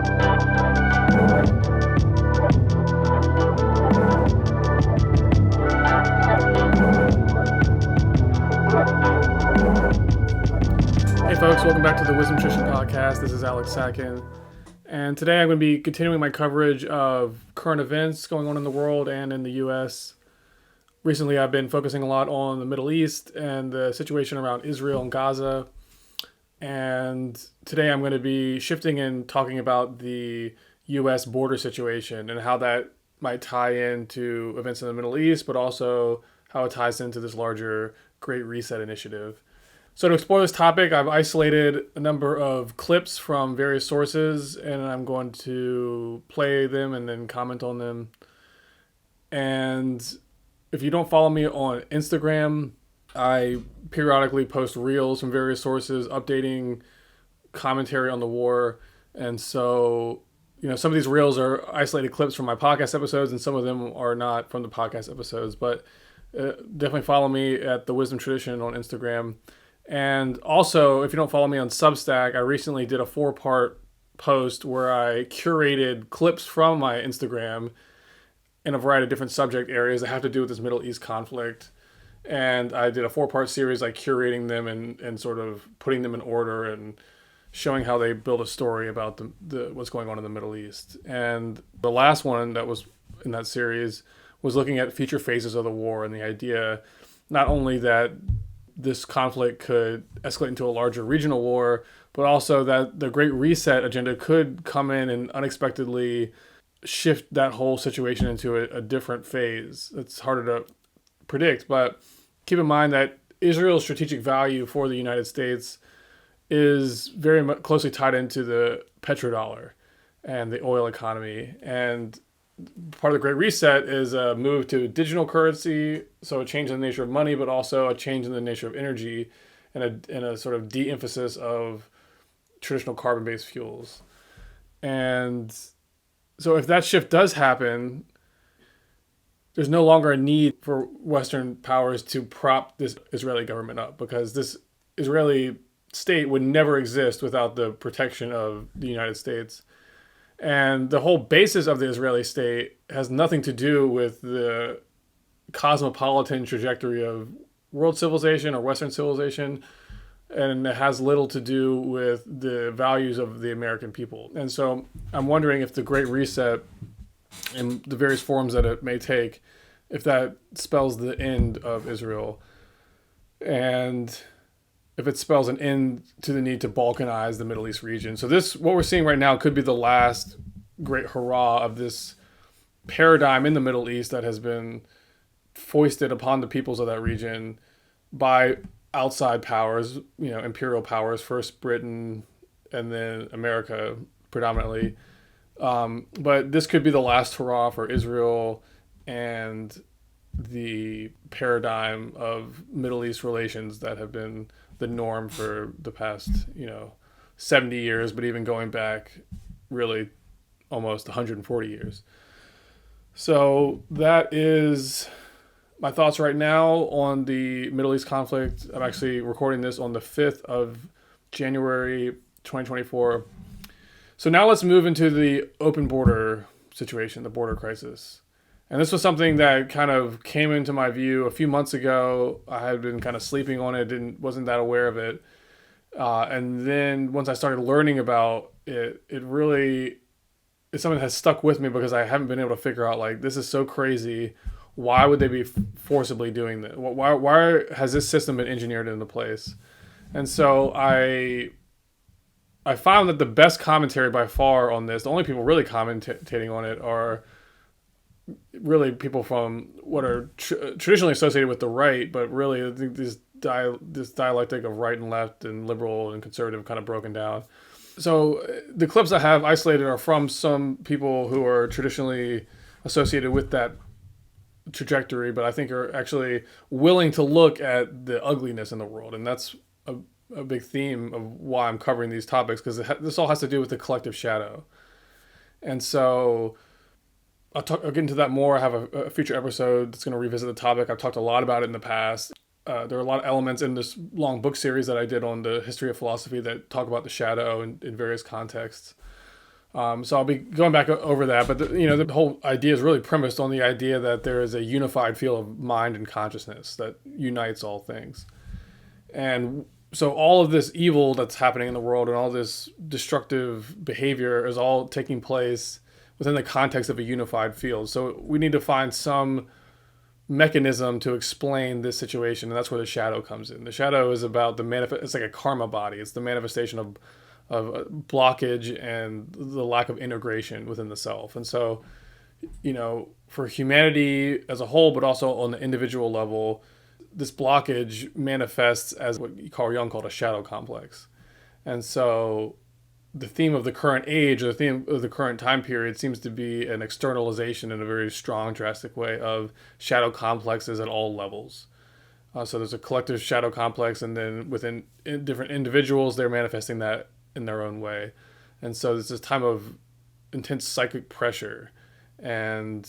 Hey folks, welcome back to the Wisdom Nutrition Podcast. This is Alex Sakin, and today I'm going to be continuing my coverage of current events going on in the world and in the U.S. Recently, I've been focusing a lot on the Middle East and the situation around Israel and Gaza, and today I'm going to be shifting and talking about the U.S. border situation and how that might tie into events in the Middle East, but also how it ties into this larger Great Reset initiative. So to explore this topic, I've isolated a number of clips from various sources, and I'm going to play them and then comment on them. And if you don't follow me on Instagram, I periodically post reels from various sources updating commentary on the war. And so, some of these reels are isolated clips from my podcast episodes, and some of them are not from the podcast episodes. But definitely follow me at The Wisdom Tradition on Instagram. And also, if you don't follow me on Substack, I recently did a 4-part post where I curated clips from my Instagram in a variety of different subject areas that have to do with this Middle East conflict. And I did a 4-part series, like curating them and sort of putting them in order and showing how they build a story about the what's going on in the Middle East. And the last one that was in that series was looking at future phases of the war and the idea not only that this conflict could escalate into a larger regional war, but also that the Great Reset agenda could come in and unexpectedly shift that whole situation into a different phase. It's harder to predict, but keep in mind that Israel's strategic value for the United States is very much closely tied into the petrodollar and the oil economy. And part of the Great Reset is a move to digital currency, so a change in the nature of money, but also a change in the nature of energy and a sort of de-emphasis of traditional carbon-based fuels. And so if that shift does happen, there's no longer a need for Western powers to prop this Israeli government up, because this Israeli state would never exist without the protection of the United States. And the whole basis of the Israeli state has nothing to do with the cosmopolitan trajectory of world civilization or Western civilization, and it has little to do with the values of the American people. And so I'm wondering if the Great Reset and the various forms that it may take, if that spells the end of Israel, and if it spells an end to the need to balkanize the Middle East region. So what we're seeing right now could be the last great hurrah of this paradigm in the Middle East that has been foisted upon the peoples of that region by outside powers, imperial powers, first Britain and then America predominantly. But this could be the last hurrah for Israel and the paradigm of Middle East relations that have been the norm for the past, 70 years, but even going back really almost 140 years. So that is my thoughts right now on the Middle East conflict. I'm actually recording this on the 5th of January, 2024. So now let's move into the open border situation, the border crisis. And this was something that kind of came into my view a few months ago. I had been kind of sleeping on it, wasn't that aware of it. And then once I started learning about it, it's something that has stuck with me, because I haven't been able to figure out, this is so crazy. Why would they be forcibly doing this? Why has this system been engineered into place? And so I found that the best commentary by far on this, the only people really commentating on it, are really people from what are traditionally associated with the right, but really I think this dialectic of right and left and liberal and conservative kind of broken down. So the clips I have isolated are from some people who are traditionally associated with that trajectory, but I think are actually willing to look at the ugliness in the world. And that's a big theme of why I'm covering these topics, because this all has to do with the collective shadow. And so I'll get into that more. I have a future episode that's going to revisit the topic. I've talked a lot about it in the past. There are a lot of elements in this long book series that I did on the history of philosophy that talk about the shadow in various contexts. So I'll be going back over that, but the whole idea is really premised on the idea that there is a unified field of mind and consciousness that unites all things. And so all of this evil that's happening in the world and all this destructive behavior is all taking place within the context of a unified field. So we need to find some mechanism to explain this situation, and that's where the shadow comes in. The shadow is about it's like a karma body. It's the manifestation of blockage and the lack of integration within the self. And so, for humanity as a whole, but also on the individual level, this blockage manifests as what Carl Jung called a shadow complex. And so the theme of the current age, or the theme of the current time period, seems to be an externalization in a very strong, drastic way of shadow complexes at all levels. So there's a collective shadow complex, and then within different individuals, they're manifesting that in their own way. And so there's this time of intense psychic pressure. And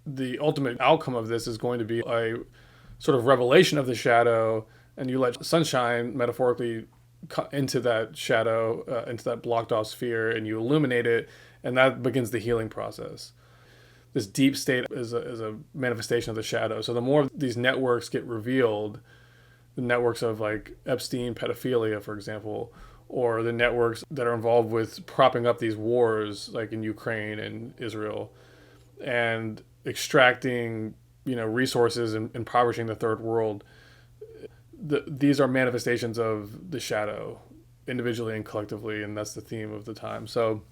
the ultimate outcome of this is going to be a sort of revelation of the shadow, and you let sunshine metaphorically into that shadow, into that blocked off sphere, and you illuminate it, and that begins the healing process. This deep state is a manifestation of the shadow. So the more these networks get revealed, the networks of like Epstein pedophilia, for example, or the networks that are involved with propping up these wars like in Ukraine and Israel, and extracting resources and impoverishing the third world, these are manifestations of the shadow, individually and collectively, and that's the theme of the time. So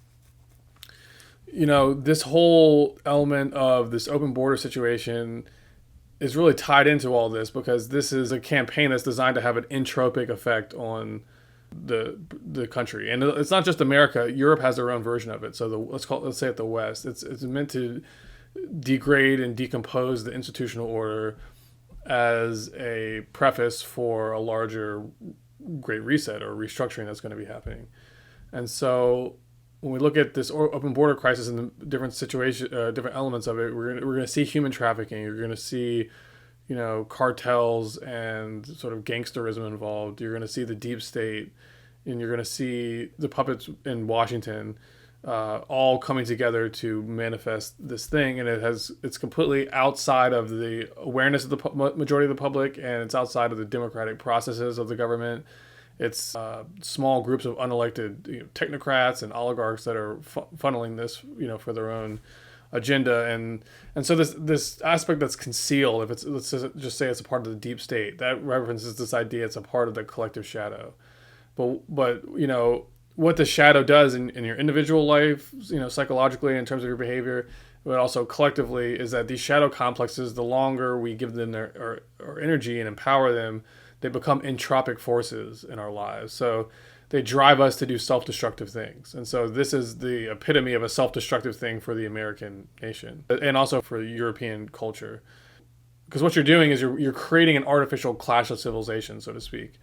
this whole element of this open border situation is really tied into all this, because this is a campaign that's designed to have an entropic effect on the country. And it's not just America. Europe has their own version of it. So let's say it the West. It's meant to degrade and decompose the institutional order as a preface for a larger Great Reset or restructuring that's going to be happening. And so when we look at this open border crisis and the different different elements of it, we're going to see human trafficking. You're going to see, cartels and sort of gangsterism involved. You're going to see the deep state, and you're going to see the puppets in Washington, all coming together to manifest this thing. And it's completely outside of the awareness of the majority of the public, and it's outside of the democratic processes of the government. It's small groups of unelected technocrats and oligarchs that are funneling this, for their own agenda. And so this aspect that's concealed, let's just say it's a part of the deep state, that references this idea it's a part of the collective shadow. But what the shadow does in your individual life, psychologically in terms of your behavior, but also collectively, is that these shadow complexes, the longer we give them our energy and empower them, they become entropic forces in our lives. So they drive us to do self-destructive things. And so this is the epitome of a self-destructive thing for the American nation, and also for European culture. Because what you're doing is you're creating an artificial clash of civilization, so to speak.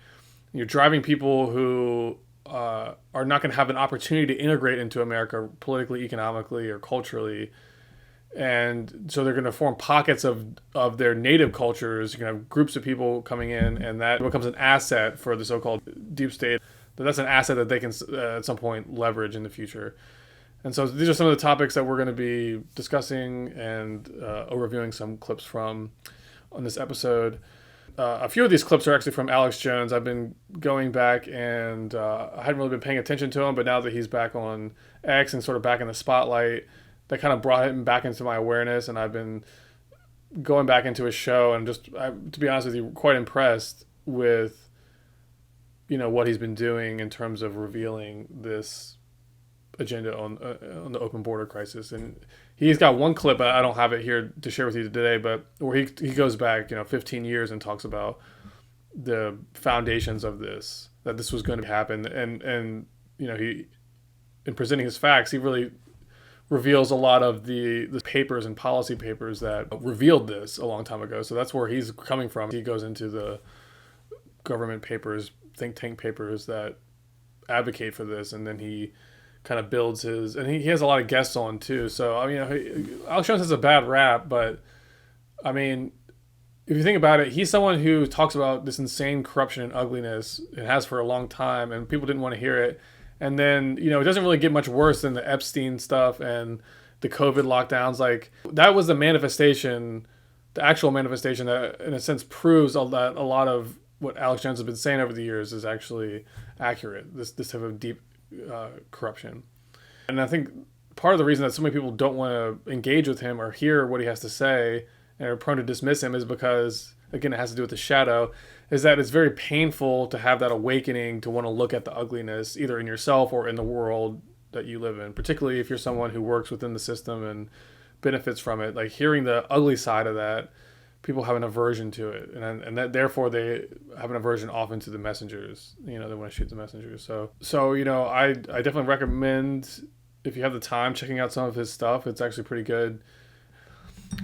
You're driving people who are not going to have an opportunity to integrate into America politically, economically, or culturally. And so they're going to form pockets of their native cultures. You're going to have groups of people coming in, and that becomes an asset for the so-called deep state. But that's an asset that they can at some point leverage in the future. And so these are some of the topics that we're going to be discussing and reviewing some clips from on this episode. A few of these clips are actually from Alex Jones. I've been going back, and I hadn't really been paying attention to him, but now that he's back on X and sort of back in the spotlight, that kind of brought him back into my awareness, and I've been going back into his show, and to be honest with you, quite impressed with what he's been doing in terms of revealing this agenda on the open border crisis. And he's got one clip, I don't have it here to share with you today, but where he goes back 15 years and talks about the foundations of this, that this was going to happen. And he, in presenting his facts, he really reveals a lot of the papers and policy papers that revealed this a long time ago. So that's where he's coming from. He goes into the government papers, think tank papers that advocate for this, and then he kind of builds his, and he has a lot of guests on too. So Alex Jones has a bad rap, but if you think about it, he's someone who talks about this insane corruption and ugliness and has for a long time, and people didn't want to hear it. And then, it doesn't really get much worse than the Epstein stuff and the COVID lockdowns. Like, that was the manifestation, the actual manifestation that, in a sense, proves that a lot of what Alex Jones has been saying over the years is actually accurate. This type of deep corruption. And I think part of the reason that so many people don't want to engage with him or hear what he has to say and are prone to dismiss him is because, again, it has to do with the shadow, is that it's very painful to have that awakening to want to look at the ugliness either in yourself or in the world that you live in, particularly if you're someone who works within the system and benefits from it. Like, hearing the ugly side of that, people have an aversion to it, and that therefore they have an aversion often to the messengers. They want to shoot the messengers. So I definitely recommend, if you have the time, checking out some of his stuff. It's actually pretty good.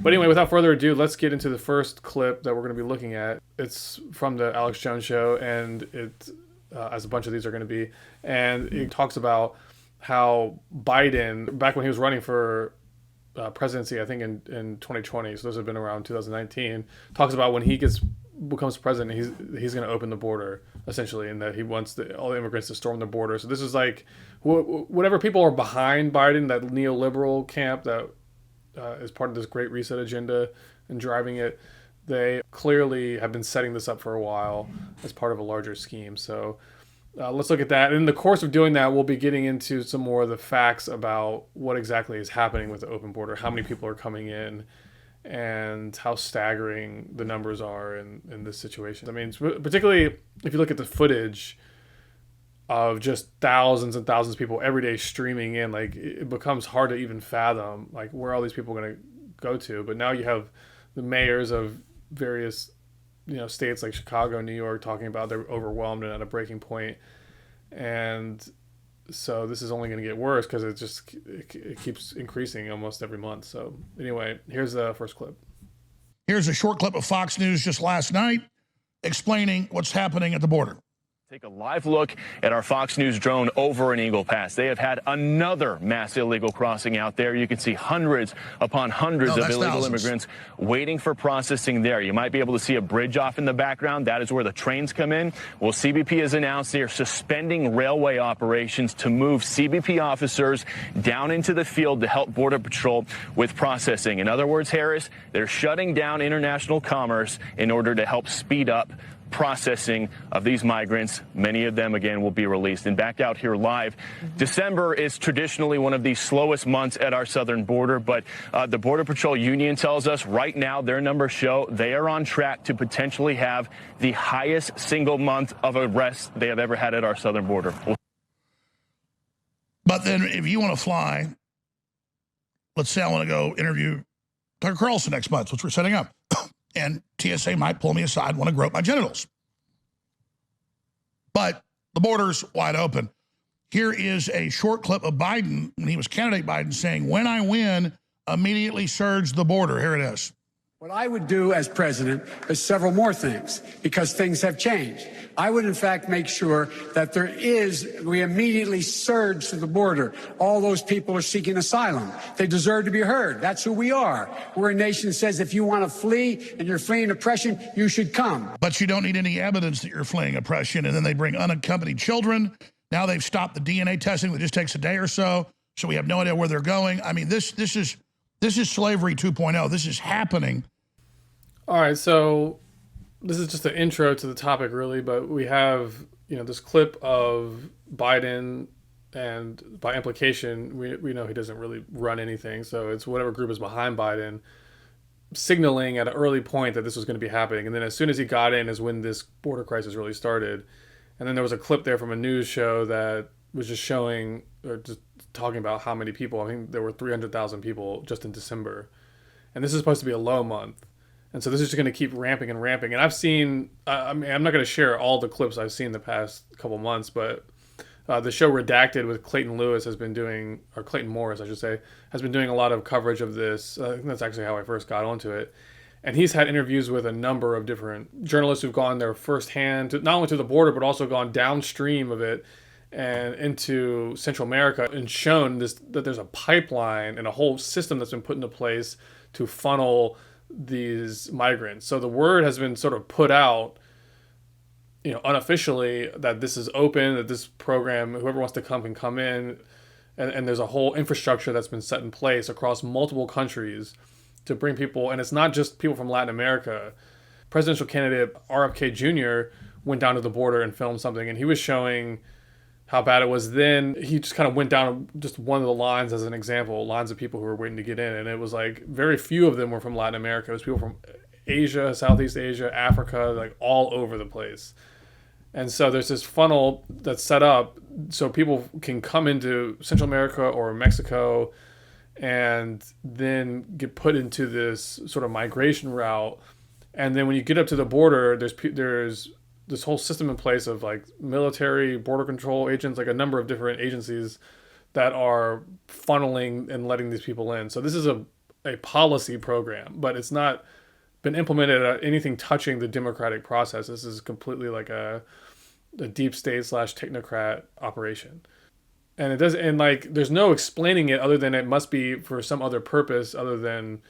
But anyway, without further ado, let's get into the first clip that we're going to be looking at. It's from the Alex Jones Show, and it, as a bunch of these are going to be, and it talks about how Biden, back when he was running for presidency, I think in 2020, so those have been around 2019, talks about when he becomes president, he's going to open the border, essentially, and that he wants all the immigrants to storm the border. So this is like, whatever people are behind Biden, that neoliberal camp that is part of this Great Reset agenda and driving it, they clearly have been setting this up for a while as part of a larger scheme. So let's look at that. In the course of doing that, we'll be getting into some more of the facts about what exactly is happening with the open border, how many people are coming in, and how staggering the numbers are in this situation. I mean, particularly if you look at the footage of just thousands and thousands of people every day streaming in, like, it becomes hard to even fathom, like, where all these people are going to go to. But now you have the mayors of various states like Chicago, New York, talking about they're overwhelmed and at a breaking point. And so this is only going to get worse because it keeps increasing almost every month. So anyway, here's the first clip. Here's a short clip of Fox News just last night explaining what's happening at the border. Take a live look at our Fox News drone over in Eagle Pass. They have had another mass illegal crossing out there. You can see hundreds upon hundreds of illegal immigrants waiting for processing there. You might be able to see a bridge off in the background. That is where the trains come in. Well, CBP has announced they are suspending railway operations to move CBP officers down into the field to help Border Patrol with processing. In other words, Harris, they're shutting down international commerce in order to help speed up processing of these migrants. Many of them, again, will be released. And back out here live, December is traditionally one of the slowest months at our southern border, but the Border Patrol Union tells us right now their numbers show they are on track to potentially have the highest single month of arrests they have ever had at our southern border. But then if you want to fly, let's say I want to go interview Tucker Carlson next month, which we're setting up. And TSA might pull me aside, want to grope my genitals. But the border's wide open. Here is a short clip of Biden when he was candidate Biden saying, when I win, immediately surge the border. Here it is. What I would do as president is several more things, because things have changed. I would, in fact, make sure that we immediately surge to the border. All those people are seeking asylum. They deserve to be heard. That's who we are. We're a nation that says if you want to flee and you're fleeing oppression, you should come. But you don't need any evidence that you're fleeing oppression. And then they bring unaccompanied children. Now they've stopped the DNA testing that just takes a day or so we have no idea where they're going. I mean, this is slavery 2.0. This is happening. All right, so this is just an intro to the topic, really, but we have, this clip of Biden, and by implication, we know he doesn't really run anything, so it's whatever group is behind Biden, signaling at an early point that this was going to be happening. And then as soon as he got in is when this border crisis really started. And then there was a clip there from a news show that was just showing, or just talking about how many people. I think there were 300,000 people just in December. And this is supposed to be a low month. And so this is just going to keep ramping and ramping. And I've seen, I mean, I'm not going to share all the clips I've seen the past couple months, but the show Redacted with Clayton Lewis has been doing, or Clayton Morris, I should say, has been doing a lot of coverage of this. I think that's actually how I first got onto it. And he's had interviews with a number of different journalists who've gone there firsthand, not only to the border, but also gone downstream of it and into Central America, and shown that there's a pipeline and a whole system that's been put into place to funnel these migrants. So the word has been sort of put out unofficially that this is open, that this program, whoever wants to come can come in, and there's a whole infrastructure that's been set in place across multiple countries to bring people, and it's not just people from Latin America. Presidential candidate RFK Jr. went down to the border and filmed something, and he was showing how bad it was then. He just kind of went down just one of the lines as an example, lines of people who were waiting to get in, and it was like very few of them were from Latin America. It was people from Asia, Southeast Asia, Africa, like all over the place. And so there's this funnel that's set up so people can come into Central America or Mexico and then get put into this sort of migration route. And then when you get up to the border, there's this whole system in place of like military, border control agents, like a number of different agencies that are funneling and letting these people in. So this is a policy program, but it's not been implemented at anything touching the democratic process. This is completely like a deep state / technocrat operation. And it does, and like there's no explaining it other than it must be for some other purpose other than,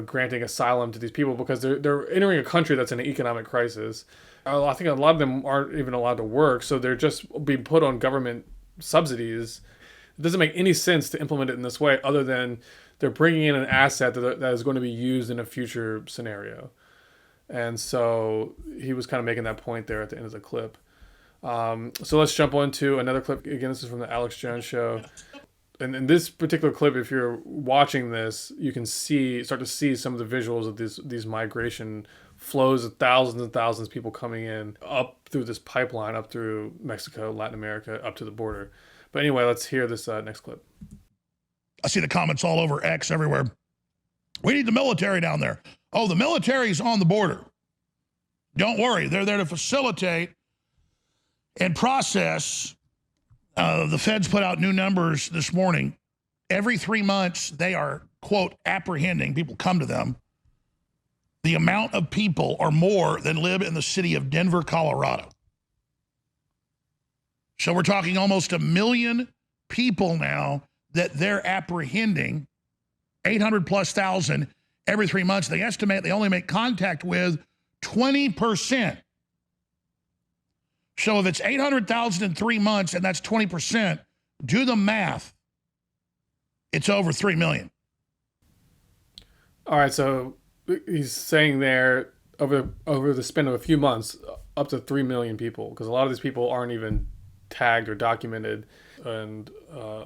granting asylum to these people because they're entering a country that's in an economic crisis. I think a lot of them aren't even allowed to work, so they're just being put on government subsidies. It doesn't make any sense to implement it in this way other than they're bringing in an asset that is going to be used in a future scenario. And so he was kind of making that point there at the end of the clip. So let's jump on to another clip. Again, this is from the Alex Jones Show. And in this particular clip, if you're watching this, you can start to see some of the visuals of these migration flows of thousands and thousands of people coming in up through this pipeline, up through Mexico, Latin America, up to the border. But anyway, let's hear this next clip. I see the comments all over X everywhere. We need the military down there. Oh, the military's on the border. Don't worry, they're there to facilitate and process. The feds put out new numbers this morning. Every 3 months, they are, quote, apprehending, people come to them, the amount of people or more than live in the city of Denver, Colorado. So we're talking almost 1 million people now that they're apprehending, 800,000+ every 3 months. They estimate they only make contact with 20%. So if it's 800,000 in 3 months and that's 20%, do the math. It's over 3 million. All right, so he's saying there over the span of a few months, up to 3 million people, because a lot of these people aren't even tagged or documented. And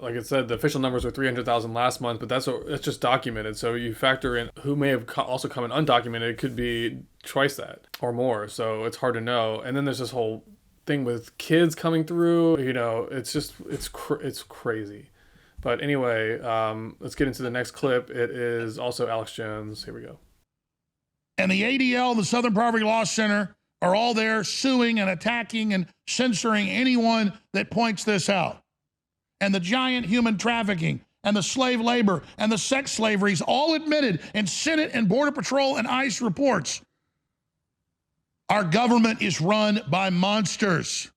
like I said, the official numbers were 300,000 last month, but that's just documented. So you factor in who may have also come in undocumented, it could be twice that or more. So it's hard to know. And then there's this whole thing with kids coming through. It's crazy. But anyway, let's get into the next clip. It is also Alex Jones. Here we go. And the ADL, the Southern Poverty Law Center, are all there suing and attacking and censoring anyone that points this out. And the giant human trafficking and the slave labor and the sex slaveries all admitted in Senate and Border Patrol and ICE reports. Our government is run by monsters.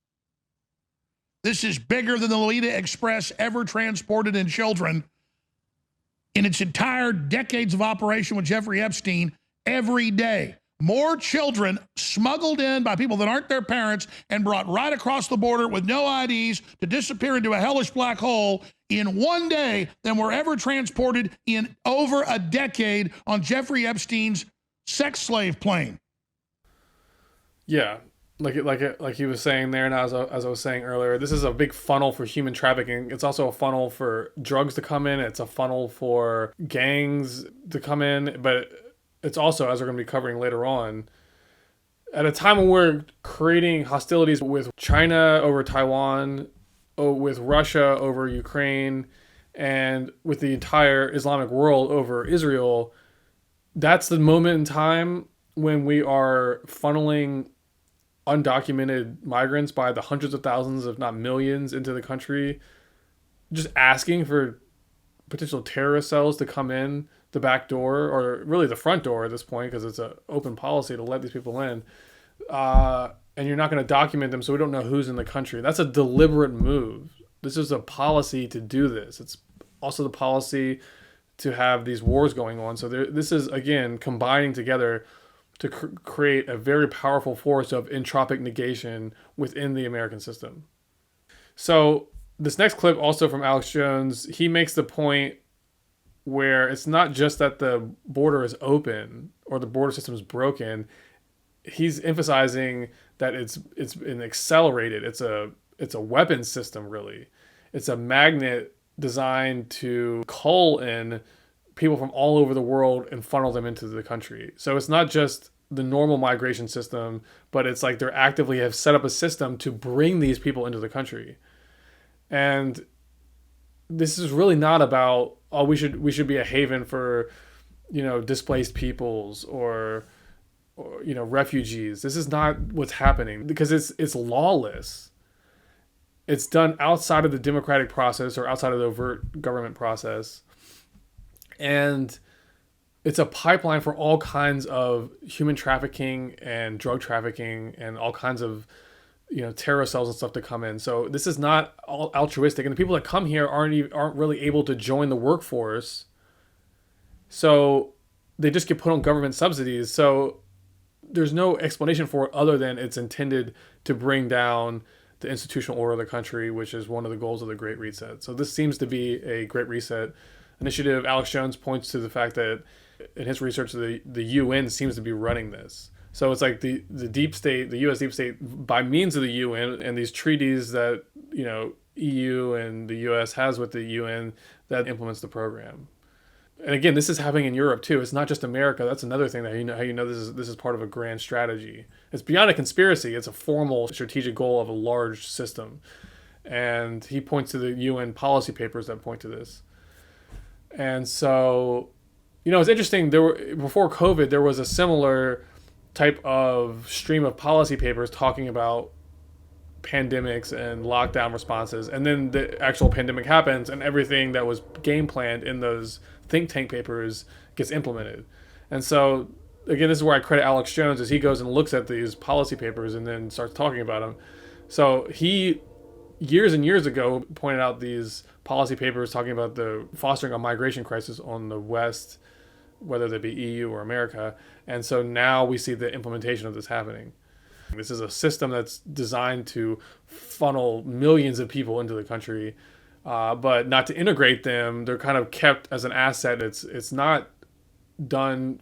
This is bigger than the Lolita Express ever transported in children in its entire decades of operation with Jeffrey Epstein. Every day, more children smuggled in by people that aren't their parents and brought right across the border with no IDs to disappear into a hellish black hole in one day than were ever transported in over a decade on Jeffrey Epstein's sex slave plane. Yeah, like he was saying there, and as I was saying earlier, this is a big funnel for human trafficking. It's also a funnel for drugs to come in. It's a funnel for gangs to come in, but it's also, as we're going to be covering later on, at a time when we're creating hostilities with China over Taiwan, with Russia over Ukraine, and with the entire Islamic world over Israel, that's the moment in time when we are funneling undocumented migrants by the hundreds of thousands, if not millions, into the country, just asking for potential terrorist cells to come in the back door, or really the front door at this point, because it's an open policy to let these people in, and you're not going to document them, so we don't know who's in the country. That's a deliberate move. This is a policy to do this. It's also the policy to have these wars going on. So this is, again, combining together to create a very powerful force of entropic negation within the American system. So this next clip, also from Alex Jones, he makes the point where it's not just that the border is open or the border system is broken. He's emphasizing that it's been accelerated. It's a weapons system, really. It's a magnet designed to cull in people from all over the world and funnel them into the country. So it's not just the normal migration system, but it's like they're actively have set up a system to bring these people into the country. And this is really not about, oh, we should be a haven for, displaced peoples or refugees. This is not what's happening, because it's lawless. It's done outside of the democratic process or outside of the overt government process. And it's a pipeline for all kinds of human trafficking and drug trafficking and all kinds of, terror cells and stuff to come in. So this is not all altruistic. And the people that come here aren't really able to join the workforce. So they just get put on government subsidies. So there's no explanation for it other than it's intended to bring down the institutional order of the country, which is one of the goals of the Great Reset. So this seems to be a Great Reset initiative. Alex Jones points to the fact that in his research, the UN seems to be running this. So it's like the deep state, the U.S. deep state, by means of the UN and these treaties that, EU and the U.S. has with the UN, that implements the program. And again, this is happening in Europe too. It's not just America. That's another thing that how you know this is part of a grand strategy. It's beyond a conspiracy. It's a formal strategic goal of a large system. And he points to the UN policy papers that point to this. And so, it's interesting. Before COVID, there was a similar type of stream of policy papers talking about pandemics and lockdown responses. And then the actual pandemic happens and everything that was game planned in those think tank papers gets implemented. And so, again, this is where I credit Alex Jones, as he goes and looks at these policy papers and then starts talking about them. So he, years and years ago, pointed out these policy papers talking about the fostering a migration crisis on the West, whether they be EU or America. And so now we see the implementation of this happening. This is a system that's designed to funnel millions of people into the country, but not to integrate them. They're kind of kept as an asset. It's not done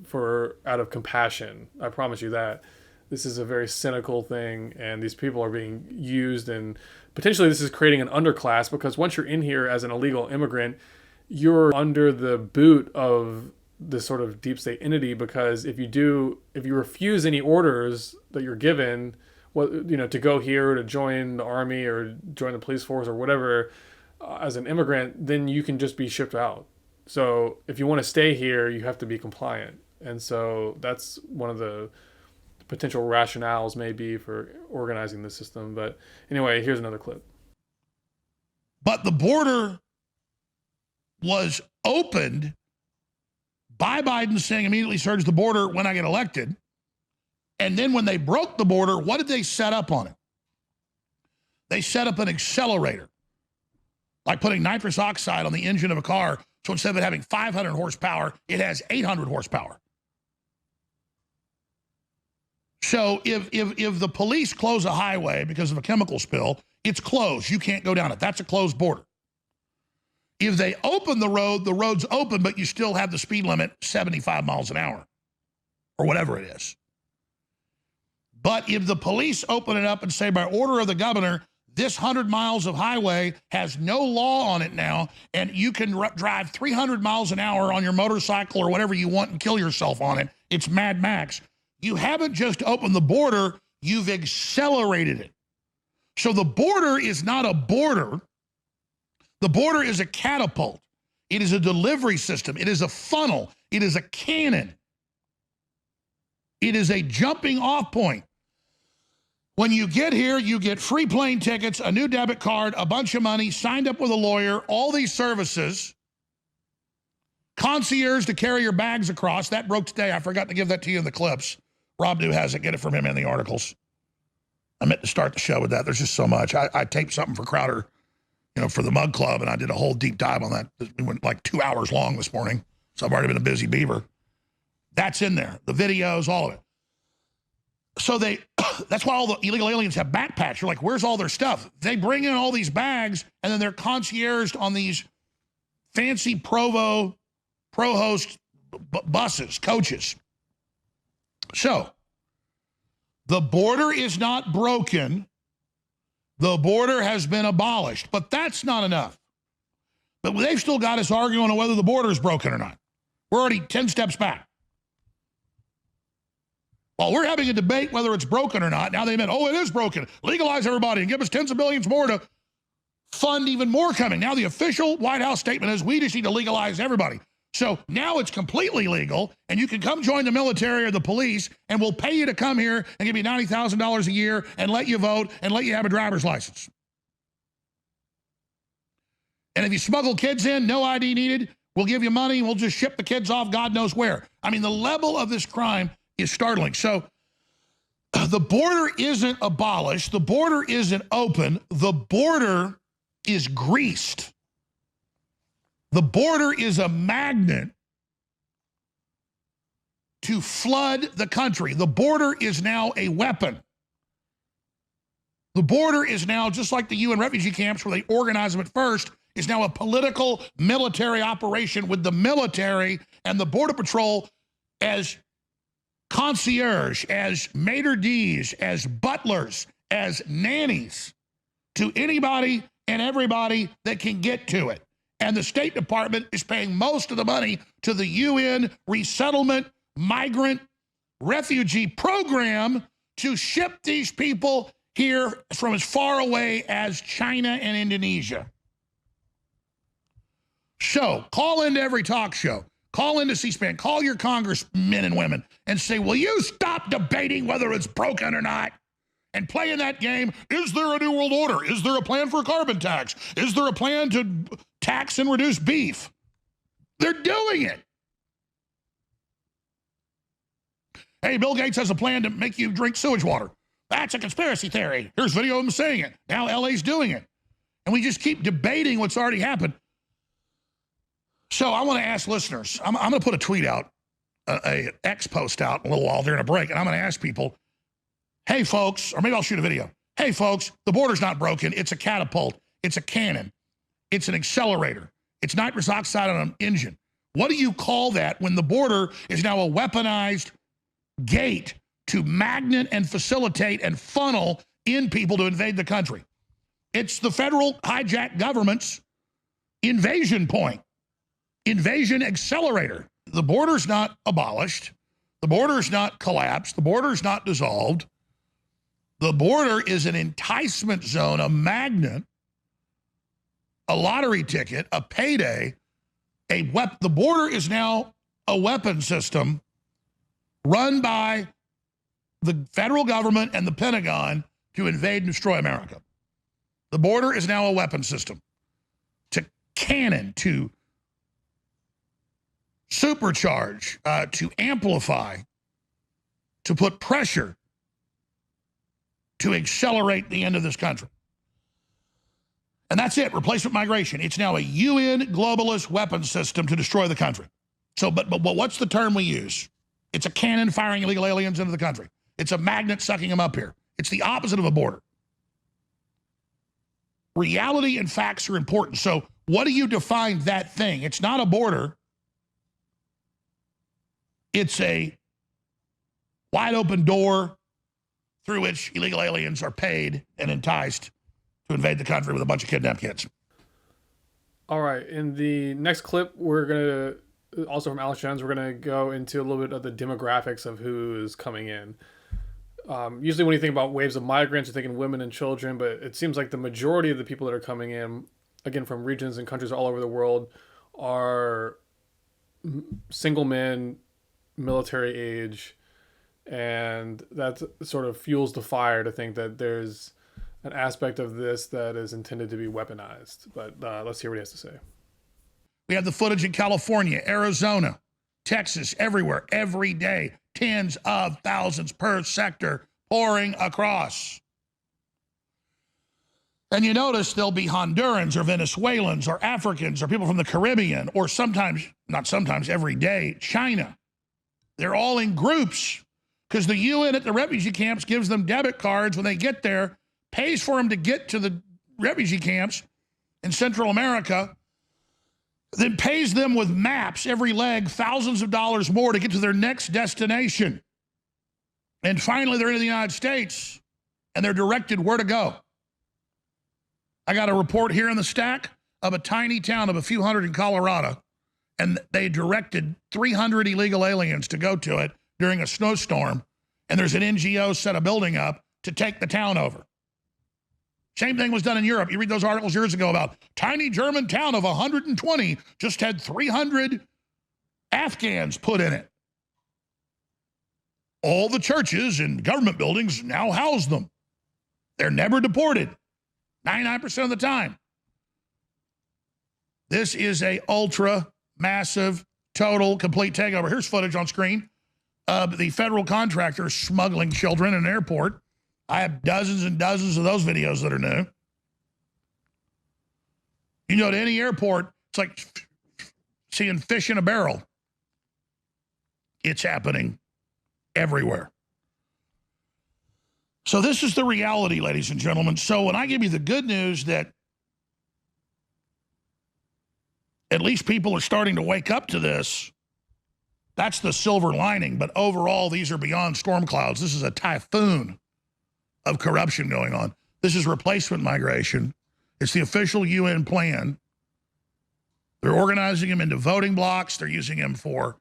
out of compassion. I promise you that. This is a very cynical thing, and these people are being used, and potentially this is creating an underclass, because once you're in here as an illegal immigrant, you're under the boot of this sort of deep state entity, because if you refuse any orders that you're given, to go here, to join the army or join the police force or whatever, as an immigrant, then you can just be shipped out. So if you want to stay here, you have to be compliant. And so that's one of the potential rationales maybe for organizing the system. But anyway, here's another clip. But the border was opened by Biden saying immediately surge the border when I get elected. And then when they broke the border, what did they set up on it? They set up an accelerator, like putting nitrous oxide on the engine of a car. So instead of it having 500 horsepower, it has 800 horsepower. So if the police close a highway because of a chemical spill, it's closed. You can't go down it. That's a closed border. If they open the road's open, but you still have the speed limit 75 miles an hour or whatever it is. But if the police open it up and say, by order of the governor, this 100 miles of highway has no law on it now, and you can drive 300 miles an hour on your motorcycle or whatever you want and kill yourself on it. It's Mad Max. You haven't just opened the border, you've accelerated it. So the border is not a border. The border is a catapult. It is a delivery system. It is a funnel. It is a cannon. It is a jumping off point. When you get here, you get free plane tickets, a new debit card, a bunch of money, signed up with a lawyer, all these services, concierge to carry your bags across. That broke today. I forgot to give that to you in the clips. Rob New has it. Get it from him in the articles. I meant to start the show with that. There's just so much. I taped something for Crowder, for the Mug Club, and I did a whole deep dive on that. We went like 2 hours long this morning, so I've already been a busy beaver. That's in there. The videos, all of it. So that's why all the illegal aliens have backpacks. You're like, where's all their stuff? They bring in all these bags, and then they're concierged on these fancy Prohost buses, coaches. So the border is not broken. The border has been abolished, but that's not enough. But they've still got us arguing on whether the border is broken or not. We're already 10 steps back. While we're having a debate whether it's broken or not, now they meant, oh, it is broken. Legalize everybody and give us tens of billions more to fund even more coming. Now the official White House statement is we just need to legalize everybody. So now it's completely legal, and you can come join the military or the police, and we'll pay you to come here and give you $90,000 a year and let you vote and let you have a driver's license. And if you smuggle kids in, no ID needed, we'll give you money, and we'll just ship the kids off God knows where. I mean, the level of this crime is startling. So the border isn't abolished. The border isn't open. The border is greased. The border is a magnet to flood the country. The border is now a weapon. The border is now, just like the UN refugee camps where they organize them at first, is now a political military operation with the military and the Border Patrol as concierge, as maitre d's, as butlers, as nannies to anybody and everybody that can get to it. And the State Department is paying most of the money to the UN resettlement migrant refugee program to ship these people here from as far away as China and Indonesia. So call into every talk show. Call into C-SPAN, call your congressmen and women and say, will you stop debating whether it's broken or not and play in that game? Is there a new world order? Is there a plan for a carbon tax? Is there a plan to tax and reduce beef? They're doing it. Hey, Bill Gates has a plan to make you drink sewage water. That's a conspiracy theory. Here's video of them saying it. Now LA's doing it. And we just keep debating what's already happened. So I want to ask listeners, I'm going to put a tweet out, a X post out in a little while during a break, and I'm going to ask people, hey, folks, or maybe I'll shoot a video. Hey, folks, the border's not broken. It's a catapult. It's a cannon. It's an accelerator. It's nitrous oxide on an engine. What do you call that when the border is now a weaponized gate to magnet and facilitate and funnel in people to invade the country? It's the federal hijacked government's invasion point. Invasion accelerator. The border's not abolished. The border's not collapsed. The border's not dissolved. The border is an enticement zone, a magnet, a lottery ticket, a payday, the border is now a weapon system run by the federal government and the Pentagon to invade and destroy America. The border is now a weapon system to cannon, to supercharge, to amplify, to put pressure, to accelerate the end of this country. And that's it, replacement migration. It's now a UN globalist weapon system to destroy the country. So, but what's the term we use? It's a cannon firing illegal aliens into the country. It's a magnet sucking them up here. It's the opposite of a border. Reality and facts are important. So what do you define that thing? It's not a border. It's a wide open door through which illegal aliens are paid and enticed to invade the country with a bunch of kidnapped kids. All right. In the next clip, we're going to, also from Alex Jones, we're going to go into a little bit of the demographics of who is coming in. Usually when you think about waves of migrants, you're thinking women and children, but it seems like the majority of the people that are coming in, again, from regions and countries all over the world, are single men, military age, and that sort of fuels the fire to think that there's an aspect of this that is intended to be weaponized. But let's hear what he has to say. We have the footage in California, Arizona, Texas, everywhere, every day, tens of thousands per sector pouring across. And you notice there'll be Hondurans or Venezuelans or Africans or people from the Caribbean, or sometimes, not sometimes, every day, China. They're all in groups because the UN at the refugee camps gives them debit cards when they get there, pays for them to get to the refugee camps in Central America, then pays them with maps every leg thousands of dollars more to get to their next destination. And finally, they're in the United States, and they're directed where to go. I got a report here in the stack of a tiny town of a few hundred in Colorado, and they directed 300 illegal aliens to go to it during a snowstorm, and there's an NGO set a building up to take the town over. Same thing was done in Europe. You read those articles years ago about tiny German town of 120 just had 300 Afghans put in it. All the churches and government buildings now house them. They're never deported, 99% of the time. This is a ultra massive, total, complete takeover. Here's footage on screen of the federal contractor smuggling children in an airport. I have dozens and dozens of those videos that are new. You go to any airport, it's like seeing fish in a barrel. It's happening everywhere. So this is the reality, ladies and gentlemen. So when I give you the good news that at least people are starting to wake up to this, that's the silver lining. But overall, these are beyond storm clouds. This is a typhoon of corruption going on. This is replacement migration. It's the official UN plan. They're organizing them into voting blocks. They're using them for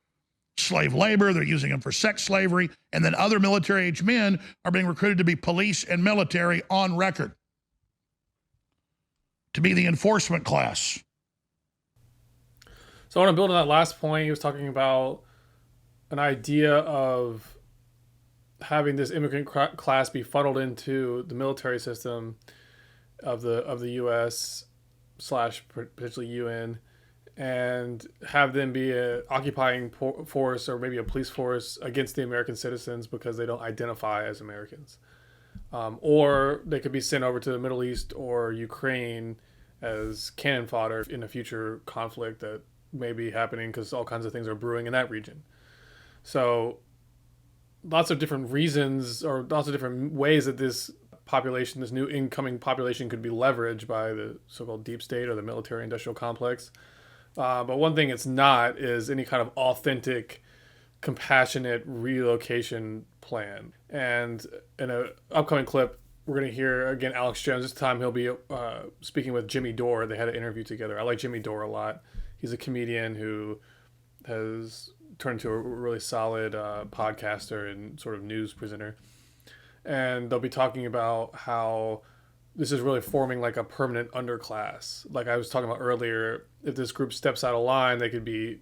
slave labor. They're using them for sex slavery. And then other military-age men are being recruited to be police and military on record, to be the enforcement class. So I want to build on that last point. He was talking about an idea of having this immigrant class be funneled into the military system of the U.S. / potentially UN, and have them be an occupying force or maybe a police force against the American citizens because they don't identify as Americans. Or they could be sent over to the Middle East or Ukraine as cannon fodder in a future conflict that may be happening because all kinds of things are brewing in that region. So lots of different reasons or lots of different ways that this population, this new incoming population, could be leveraged by the so-called deep state or the military industrial complex. But one thing it's not is any kind of authentic, compassionate relocation plan. And in an upcoming clip, we're going to hear, again, Alex Jones. This time he'll be speaking with Jimmy Dore. They had an interview together. I like Jimmy Dore a lot. He's a comedian who has turned into a really solid podcaster and sort of news presenter. And they'll be talking about how this is really forming like a permanent underclass. Like I was talking about earlier, if this group steps out of line, they could be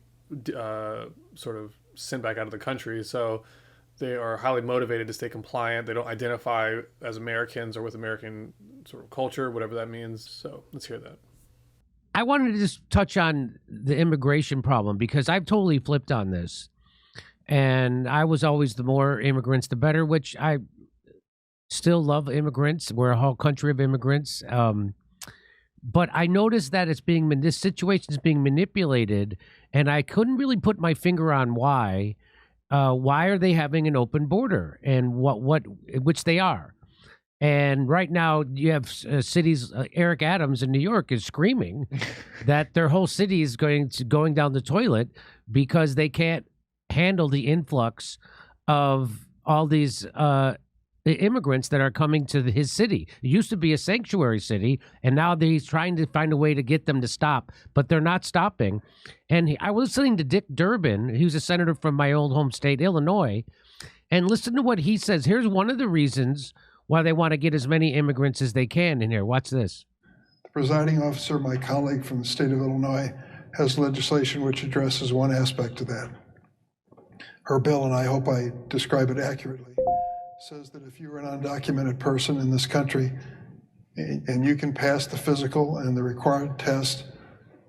sort of sent back out of the country. So they are highly motivated to stay compliant. They don't identify as Americans or with American sort of culture, whatever that means. So let's hear that. I wanted to just touch on the immigration problem because I've totally flipped on this. And I was always the more immigrants, the better, which I still love immigrants. We're a whole country of immigrants. But I noticed that this situation is being manipulated, and I couldn't really put my finger on why. Why are they having an open border, and which they are? And right now you have cities. Eric Adams in New York is screaming that their whole city is going down the toilet because they can't handle the influx of all these immigrants that are coming to his city. It used to be a sanctuary city, and now he's trying to find a way to get them to stop, but they're not stopping. And I was listening to Dick Durbin, who's a senator from my old home state, Illinois, and listen to what he says. Here's one of the reasons why they want to get as many immigrants as they can in here. Watch this. The presiding officer, my colleague from the state of Illinois, has legislation which addresses one aspect of that. Her bill, and I hope I describe it accurately, says that if you're an undocumented person in this country and you can pass the physical and the required test,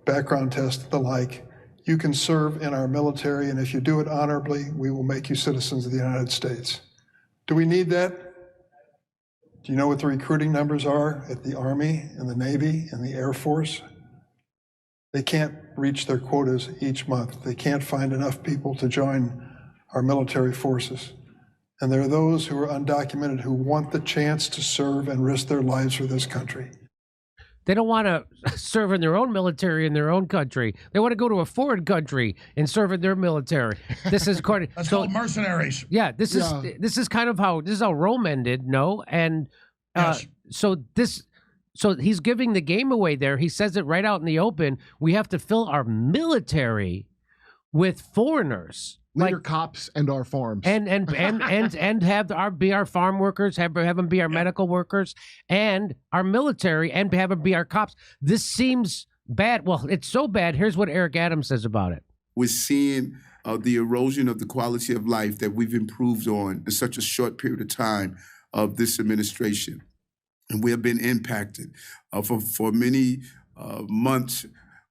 background test, the like, you can serve in our military, and if you do it honorably, we will make you citizens of the United States. Do we need that? Do you know what the recruiting numbers are at the Army and the Navy and the Air Force? They can't reach their quotas each month. They can't find enough people to join our military forces. And there are those who are undocumented who want the chance to serve and risk their lives for this country. They don't want to serve in their own military in their own country. They want to go to a foreign country and serve in their military. This is according. That's called mercenaries. Yeah, this is kind of how Rome ended. No, and Yes. so he's giving the game away there. He says it right out in the open. We have to fill our military with foreigners. Later cops and our farms. And have be our farm workers, have them be our medical workers and our military, and have them be our cops. This seems bad. Well, it's so bad. Here's what Eric Adams says about it. We're seeing the erosion of the quality of life that we've improved on in such a short period of time of this administration. And we have been impacted. For many months,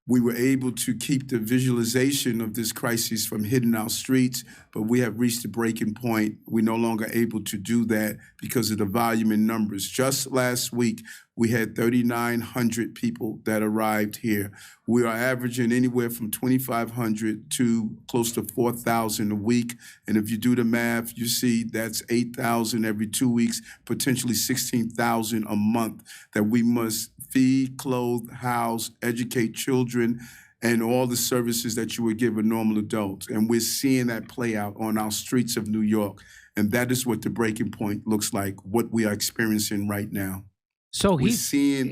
we were able to keep the visualization of this crisis from hitting our streets, but we have reached a breaking point. We're no longer able to do that because of the volume in numbers. Just last week, we had 3,900 people that arrived here. We are averaging anywhere from 2,500 to close to 4,000 a week. And if you do the math, you see that's 8,000 every 2 weeks, potentially 16,000 a month that we must feed, clothe, house, educate children, and all the services that you would give a normal adult. And we're seeing that play out on our streets of New York. And that is what the breaking point looks like, what we are experiencing right now. So he's saying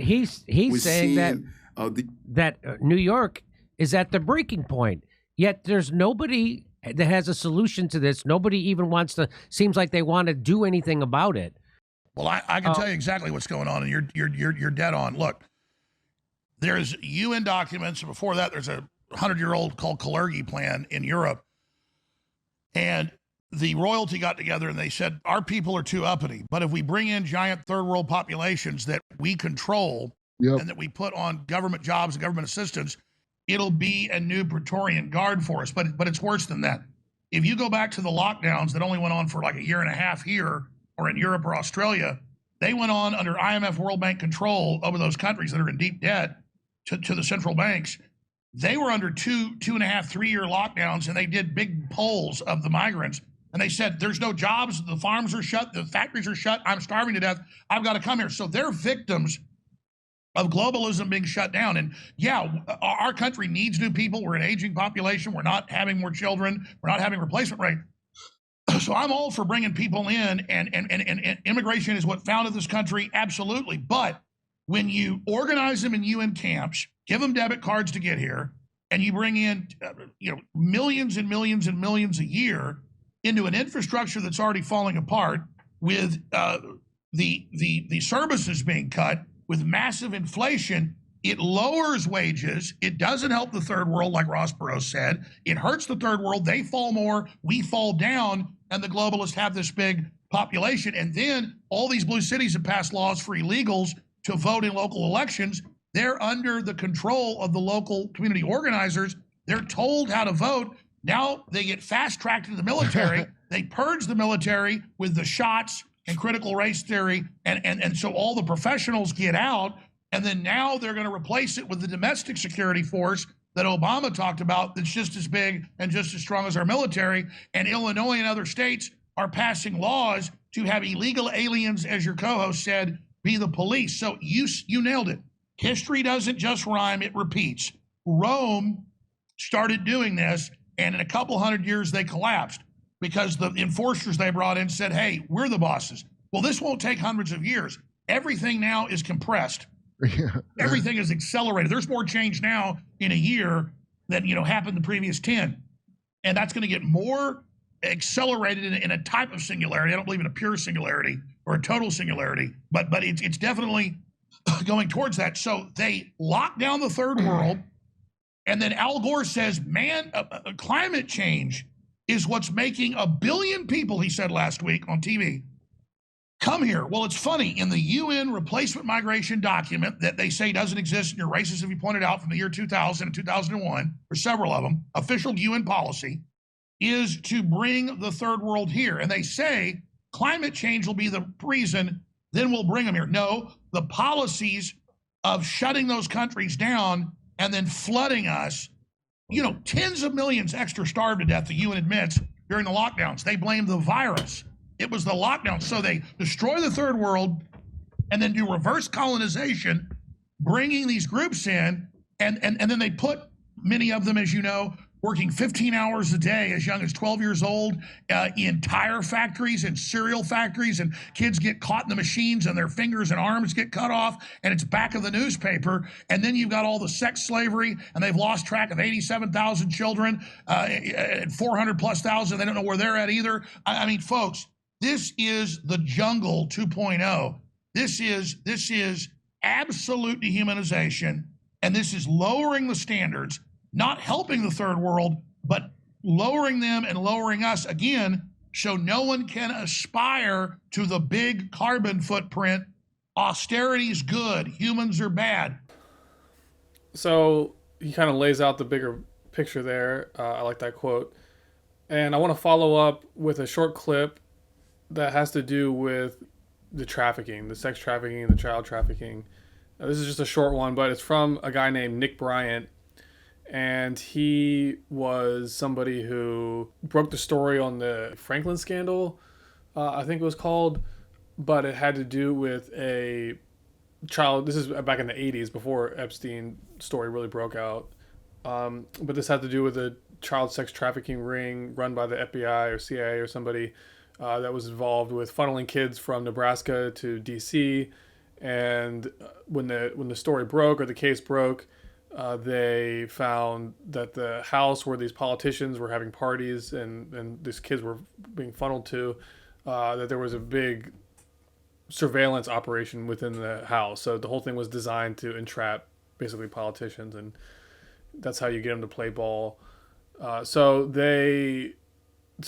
that New York is at the breaking point. Yet there's nobody that has a solution to this. Nobody even seems like they want to do anything about it. Well, I can tell you exactly what's going on, and you're dead on. Look, there's UN documents. Before that, there's a 100-year-old called Kalergi Plan in Europe, and the royalty got together and they said our people are too uppity. But if we bring in giant third world populations that we control and that we put on government jobs and government assistance, it'll be a new Praetorian Guard for us. But it's worse than that. If you go back to the lockdowns that only went on for like a year and a half here, or in Europe or Australia, they went on under IMF World Bank control over those countries that are in deep debt to the central banks. They were under 2.5, 3 year lockdowns, and they did big polls of the migrants. And they said, there's no jobs, the farms are shut, the factories are shut, I'm starving to death, I've got to come here. So they're victims of globalism being shut down. And yeah, our country needs new people. We're an aging population. We're not having more children. We're not having replacement rate. So I'm all for bringing people in, and immigration is what founded this country, absolutely. But when you organize them in UN camps, give them debit cards to get here, and you bring in millions and millions and millions a year into an infrastructure that's already falling apart, with the services being cut, with massive inflation, it lowers wages. It doesn't help the third world, like Ross Perot said. It hurts the third world. They fall more, we fall down, and the globalists have this big population. And then all these blue cities have passed laws for illegals to vote in local elections. They're under the control of the local community organizers. They're told how to vote. Now they get fast-tracked into the military. They purge the military with the shots and critical race theory, and so all the professionals get out. And then now they're going to replace it with the domestic security force that Obama talked about, that's just as big and just as strong as our military. And Illinois and other states are passing laws to have illegal aliens, as your co-host said, be the police. So you nailed it. History doesn't just rhyme, it repeats. Rome started doing this, and in a couple hundred years they collapsed because the enforcers they brought in said, hey, we're the bosses. Well, this won't take hundreds of years. Everything now is compressed. Everything is accelerated. There's more change now in a year than happened the previous 10. And that's going to get more accelerated in a type of singularity. I don't believe in a pure singularity or a total singularity, but it's definitely going towards that. So they lock down the third world, and then Al Gore says, man, climate change is what's making 1 billion people, he said last week on TV, come here. Well, it's funny. In the UN replacement migration document that they say doesn't exist, and your racists have pointed out, from the year 2000 and 2001, or several of them, official UN policy is to bring the third world here. And they say climate change will be the reason, then we'll bring them here. No, the policies of shutting those countries down and then flooding us, tens of millions extra starved to death, the UN admits, during the lockdowns. They blame the virus. It was the lockdown. So they destroy the third world and then do reverse colonization, bringing these groups in, and then they put many of them, as you know, working 15 hours a day as young as 12 years old in tire factories and cereal factories, and kids get caught in the machines and their fingers and arms get cut off, and it's back of the newspaper. And then you've got all the sex slavery, and they've lost track of 87,000 children, 400 plus thousand. They don't know where they're at either. I mean, folks, this is the jungle 2.0. This is absolute dehumanization, and this is lowering the standards, not helping the third world, but lowering them and lowering us again, so no one can aspire to the big carbon footprint. Austerity's good, humans are bad. So he kind of lays out the bigger picture there. I like that quote. And I want to follow up with a short clip that has to do with the trafficking, the sex trafficking, the child trafficking. Now, this is just a short one, but it's from a guy named Nick Bryant. And he was somebody who broke the story on the Franklin scandal, I think it was called. But it had to do with a child. This is back in the 80s, before Epstein story really broke out. But this had to do with a child sex trafficking ring run by the FBI or CIA or somebody that was involved with funneling kids from Nebraska to DC. And when the story broke, or the case broke, they found that the house where these politicians were having parties and these kids were being funneled to, that there was a big surveillance operation within the house. So the whole thing was designed to entrap basically politicians, and that's how you get them to play ball. So this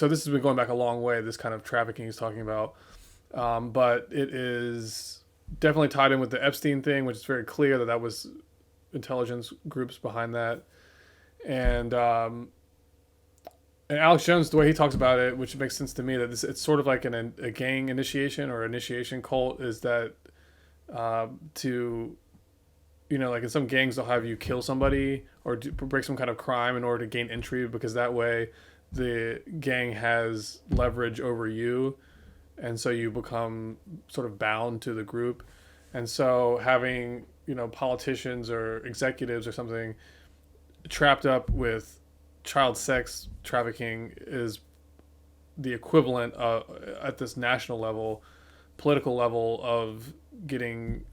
has been going back a long way, this kind of trafficking he's talking about. But it is definitely tied in with the Epstein thing, which is very clear that was intelligence groups behind that. And Alex Jones, the way he talks about it, which makes sense to me, that it's sort of like a gang initiation or initiation cult, is that to, like in some gangs, they'll have you kill somebody or break some kind of crime in order to gain entry, because that way the gang has leverage over you, and so you become sort of bound to the group. And so having politicians or executives or something trapped up with child sex trafficking is the equivalent at this national level, political level, of getting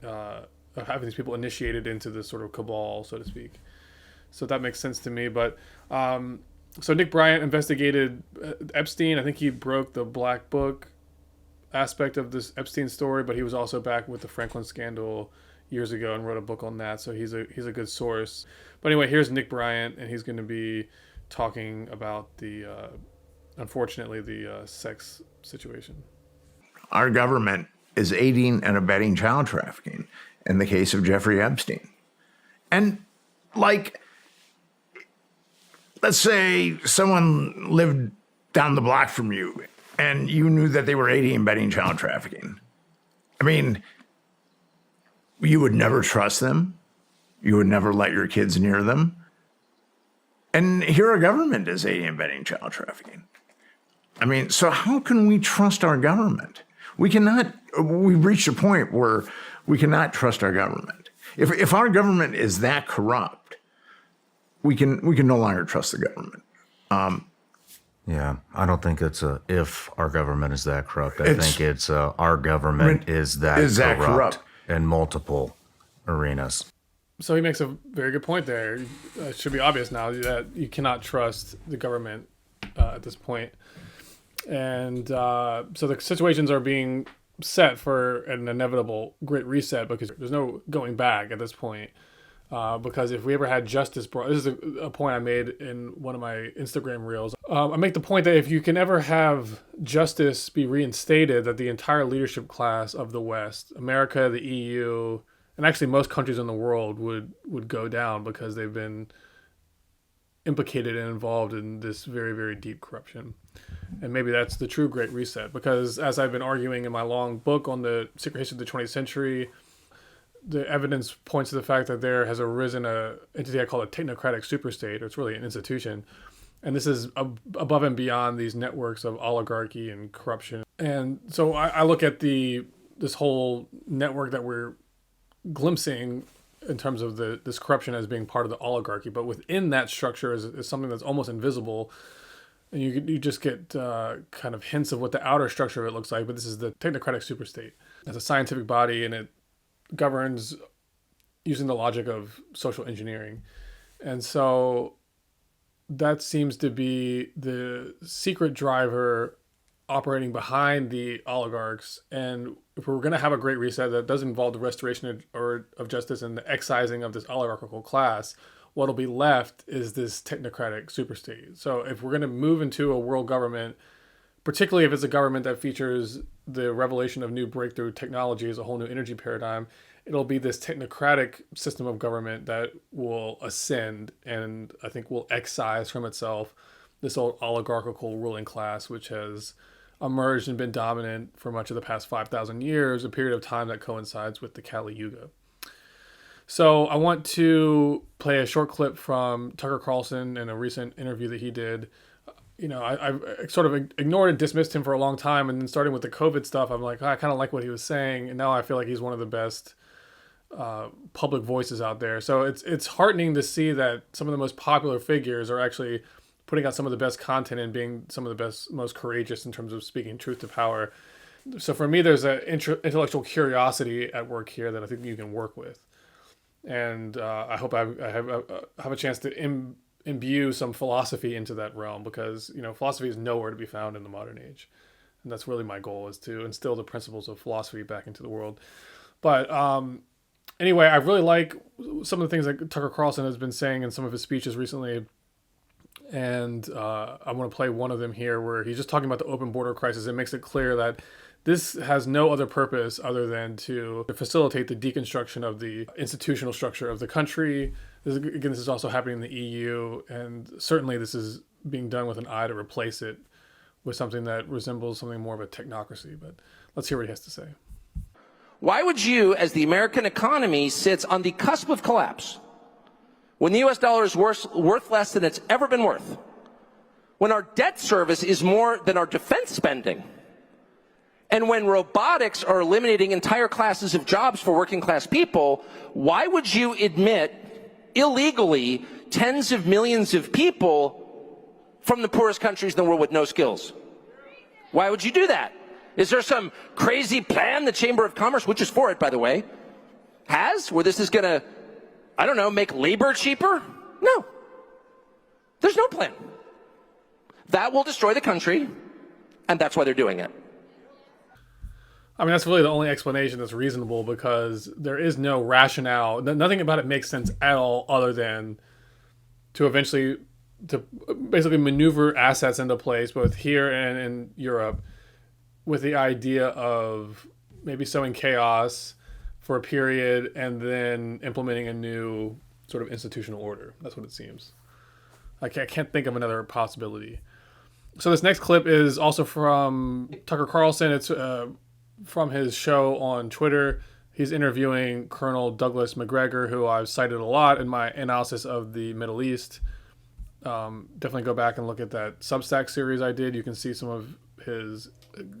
of having these people initiated into this sort of cabal, so to speak. So that makes sense to me. But so Nick Bryant investigated Epstein. I think he broke the black book aspect of this Epstein story, but he was also back with the Franklin scandal years ago and wrote a book on that. So he's a good source. But anyway, here's Nick Bryant, and he's going to be talking about unfortunately, the sex situation. Our government is aiding and abetting child trafficking in the case of Jeffrey Epstein. And let's say someone lived down the block from you and you knew that they were aiding and abetting child trafficking. I mean, you would never trust them. You would never let your kids near them. And here our government is aiding and abetting child trafficking. I mean, so how can we trust our government? We've reached a point where we cannot trust our government. If our government is that corrupt, we can no longer trust the government. Yeah, I don't think it's if our government is that corrupt. I think it's our government is that corrupt in multiple arenas. So he makes a very good point there. It should be obvious now that you cannot trust the government at this point. And so the situations are being set for an inevitable great reset, because there's no going back at this point. Because if we ever had justice brought, this is a point I made in one of my Instagram reels. I make the point that if you can ever have justice be reinstated, that the entire leadership class of the West, America, the EU, and actually most countries in the world would go down, because they've been implicated and involved in this very, very deep corruption. And maybe that's the true Great Reset, because as I've been arguing in my long book on the secret history of the 20th century, the evidence points to the fact that there has arisen an entity I call a technocratic superstate, or it's really an institution. And this is above and beyond these networks of oligarchy and corruption. And so I look at this whole network that we're glimpsing in terms of this corruption as being part of the oligarchy, but within that structure is something that's almost invisible, and you just get kind of hints of what the outer structure of it looks like. But this is the technocratic superstate. It's a scientific body, and it governs using the logic of social engineering, and so that seems to be the secret driver operating behind the oligarchs. And if we're going to have a great reset that does involve the restoration of justice and the excising of this oligarchical class, what'll be left is this technocratic superstate. So if we're going to move into a world government, particularly if it's a government that features the revelation of new breakthrough technologies, a whole new energy paradigm, it'll be this technocratic system of government that will ascend and I think will excise from itself this old oligarchical ruling class, which has emerged and been dominant for much of the past 5,000 years, a period of time that coincides with the Kali Yuga. So I want to play a short clip from Tucker Carlson in a recent interview that he did. You know, I sort of ignored and dismissed him for a long time, and then starting with the COVID stuff, I'm like, I kind of like what he was saying, and now I feel like he's one of the best public voices out there. So it's heartening to see that some of the most popular figures are actually putting out some of the best content and being some of the best, most courageous in terms of speaking truth to power. So for me, there's an intellectual curiosity at work here that I think you can work with. And I hope I have a chance to imbue some philosophy into that realm, because, you know, philosophy is nowhere to be found in the modern age. And that's really my goal, is to instill the principles of philosophy back into the world. But anyway, I really like some of the things that Tucker Carlson has been saying in some of his speeches recently. And I want to play one of them here where he's just talking about the open border crisis. It makes it clear that this has no other purpose other than to facilitate the deconstruction of the institutional structure of the country. This is also happening in the EU, and certainly this is being done with an eye to replace it with something that resembles something more of a technocracy. But let's hear what he has to say. Why would you, as the American economy sits on the cusp of collapse, when the US dollar is worth less than it's ever been worth, when our debt service is more than our defense spending, and when robotics are eliminating entire classes of jobs for working class people, why would you admit illegally tens of millions of people from the poorest countries in the world with no skills? Why would you do that? Is there some crazy plan the Chamber of Commerce, which is for it, by the way, has, where this is going to, I don't know, make labor cheaper? No. There's no plan. That will destroy the country, and that's why they're doing it. I mean, that's really the only explanation that's reasonable, because there is no rationale. Nothing about it makes sense at all, other than to basically maneuver assets into place, both here and in Europe, with the idea of maybe sowing chaos for a period and then implementing a new sort of institutional order. That's what it seems. I can't think of another possibility. So this next clip is also from Tucker Carlson. It's from his show on Twitter. He's interviewing Colonel Douglas Macgregor, who I've cited a lot in my analysis of the Middle East. Definitely go back and look at that Substack series I did. You can see some of his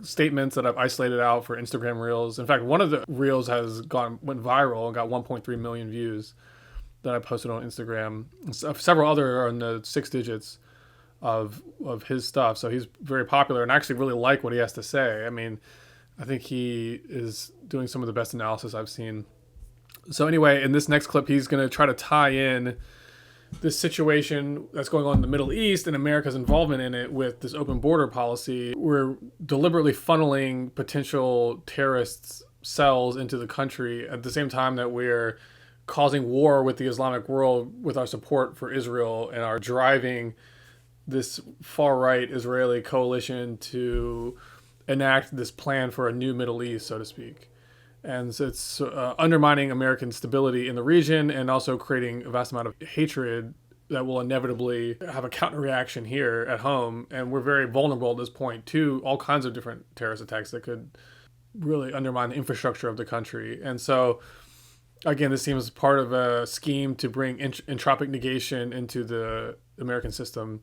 statements that I've isolated out for Instagram Reels. In fact, one of the Reels went viral and got 1.3 million views that I posted on Instagram. Several other are in the 6 digits of his stuff. So he's very popular, and I actually really like what he has to say. I mean, I think he is doing some of the best analysis I've seen. So anyway, in this next clip, he's going to try to tie in this situation that's going on in the Middle East and America's involvement in it with this open border policy. We're deliberately funneling potential terrorist cells into the country at the same time that we're causing war with the Islamic world with our support for Israel and are driving this far-right Israeli coalition to enact this plan for a new Middle East, so to speak. And so it's undermining American stability in the region and also creating a vast amount of hatred that will inevitably have a counter reaction here at home. And we're very vulnerable at this point to all kinds of different terrorist attacks that could really undermine the infrastructure of the country. And so, again, this seems part of a scheme to bring entropic negation into the American system.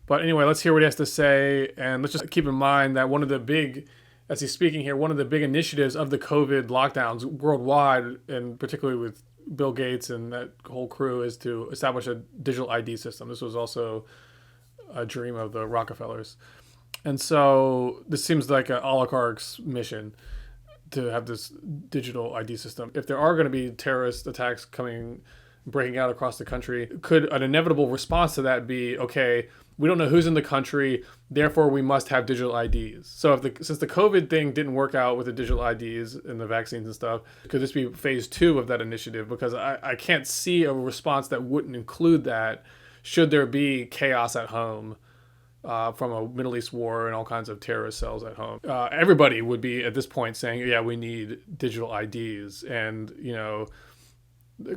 But anyway, let's hear what he has to say. And let's just keep in mind that one of the big as he's speaking here, one of the big initiatives of the COVID lockdowns worldwide, and particularly with Bill Gates and that whole crew, is to establish a digital ID system. This was also a dream of the Rockefellers. And so this seems like an oligarch's mission to have this digital ID system. If there are going to be terrorist attacks breaking out across the country, could an inevitable response to that be, okay, we don't know who's in the country, therefore we must have digital IDs. So since the COVID thing didn't work out with the digital IDs and the vaccines and stuff, could this be phase 2 of that initiative? Because I can't see a response that wouldn't include that should there be chaos at home from a Middle East war and all kinds of terrorist cells at home. Everybody would be at this point saying, yeah, we need digital IDs and,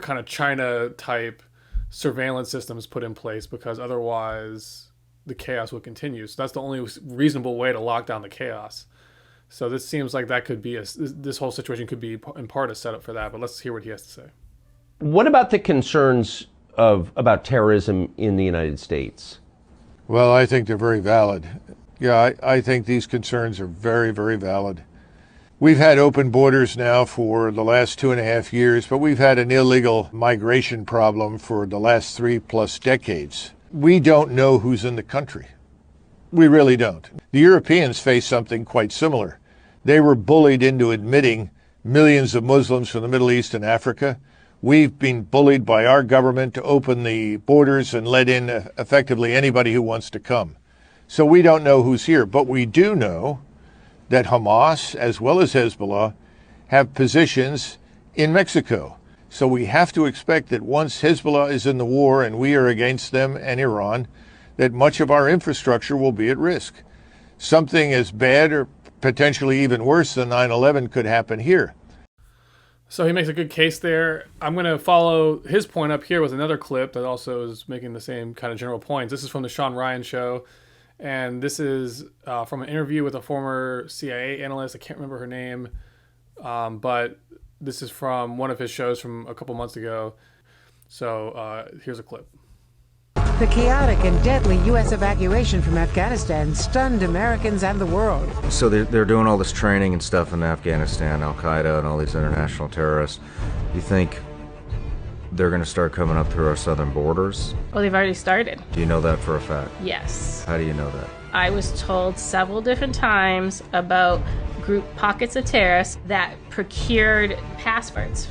kind of China type surveillance systems put in place, because otherwise the chaos will continue. So that's the only reasonable way to lock down the chaos. So this seems like that could be this whole situation could be in part a setup for that. But let's hear what he has to say. What about the concerns about terrorism in the United States? Well, I think they're very valid. Yeah, I think these concerns are very, very valid. We've had open borders now for the last 2.5 years, but we've had an illegal migration problem for the last 3+ decades. We don't know who's in the country. We really don't. The Europeans face something quite similar. They were bullied into admitting millions of Muslims from the Middle East and Africa. We've been bullied by our government to open the borders and let in effectively anybody who wants to come. So we don't know who's here, but we do know that Hamas, as well as Hezbollah, have positions in Mexico. So we have to expect that once Hezbollah is in the war and we are against them and Iran, that much of our infrastructure will be at risk. Something as bad or potentially even worse than 9/11 could happen here. So he makes a good case there. I'm going to follow his point up here with another clip that also is making the same kind of general points. This is from the Shawn Ryan Show. And this is from an interview with a former CIA analyst. I can't remember her name, but this is from one of his shows from a couple months ago. So here's a clip. The chaotic and deadly U.S. evacuation from Afghanistan stunned Americans and the world. So they're doing all this training and stuff in Afghanistan, Al-Qaeda and all these international terrorists. You think they're going to start coming up through our southern borders? Well, they've already started. Do you know that for a fact? Yes. How do you know that? I was told several different times about group pockets of terrorists that procured passports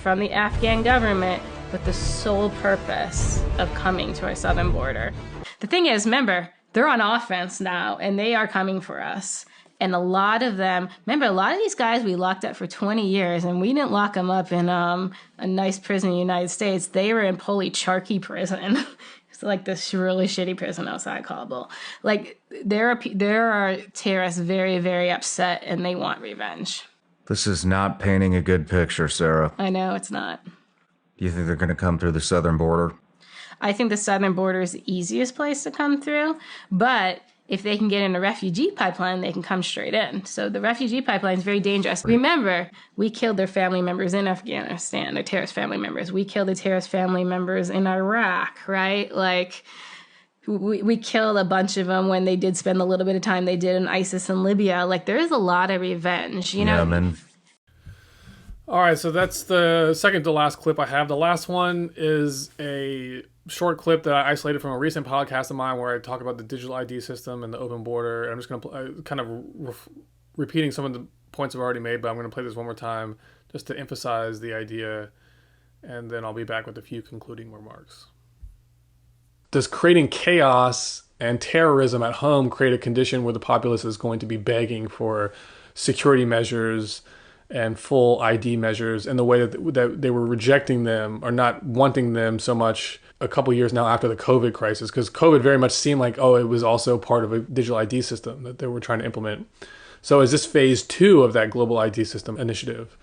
from the Afghan government with the sole purpose of coming to our southern border. The thing is, remember, they're on offense now, and they are coming for us. And a lot of them, remember, a lot of these guys we locked up for 20 years, and we didn't lock them up in a nice prison in the United States. They were in Policharki prison. It's like this really shitty prison outside Kabul. Like, there are terrorists very, very upset, and they want revenge. This is not painting a good picture, Sarah. I know, it's not. Do you think they're going to come through the southern border? I think the southern border is the easiest place to come through, but if they can get in a refugee pipeline, they can come straight in. So the refugee pipeline is very dangerous. Remember, we killed their family members in Afghanistan, their terrorist family members. We killed the terrorist family members in Iraq, right? Like, we killed a bunch of them when they did spend a little bit of time they did in ISIS in Libya. Like, there is a lot of revenge, you know? Yeah, man. All right, so that's the second to last clip I have. The last one is a short clip that I isolated from a recent podcast of mine where I talk about the digital ID system and the open border. I'm just going to kind of repeating some of the points I've already made, but I'm going to play this one more time just to emphasize the idea, and then I'll be back with a few concluding remarks. Does creating chaos and terrorism at home create a condition where the populace is going to be begging for security measures and full ID measures in the way that they were rejecting them or not wanting them so much a couple years now after the COVID crisis? Because COVID very much seemed like, oh, it was also part of a digital ID system that they were trying to implement. So is this phase 2 of that global ID system initiative?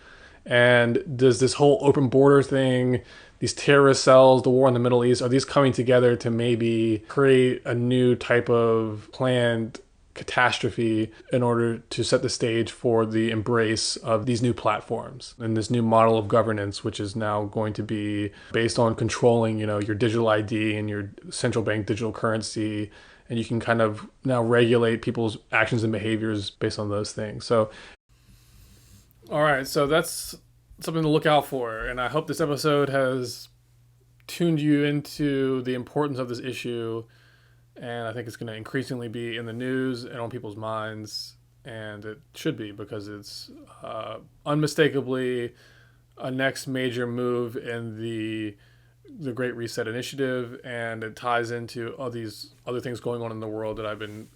And does this whole open border thing, these terrorist cells, the war in the Middle East, are these coming together to maybe create a new type of planned catastrophe in order to set the stage for the embrace of these new platforms and this new model of governance, which is now going to be based on controlling, your digital ID and your central bank digital currency. And you can kind of now regulate people's actions and behaviors based on those things. So, all right, so that's something to look out for. And I hope this episode has tuned you into the importance of this issue. And I think it's going to increasingly be in the news and on people's minds. And it should be, because it's unmistakably a next major move in the Great Reset Initiative. And it ties into all these other things going on in the world that I've been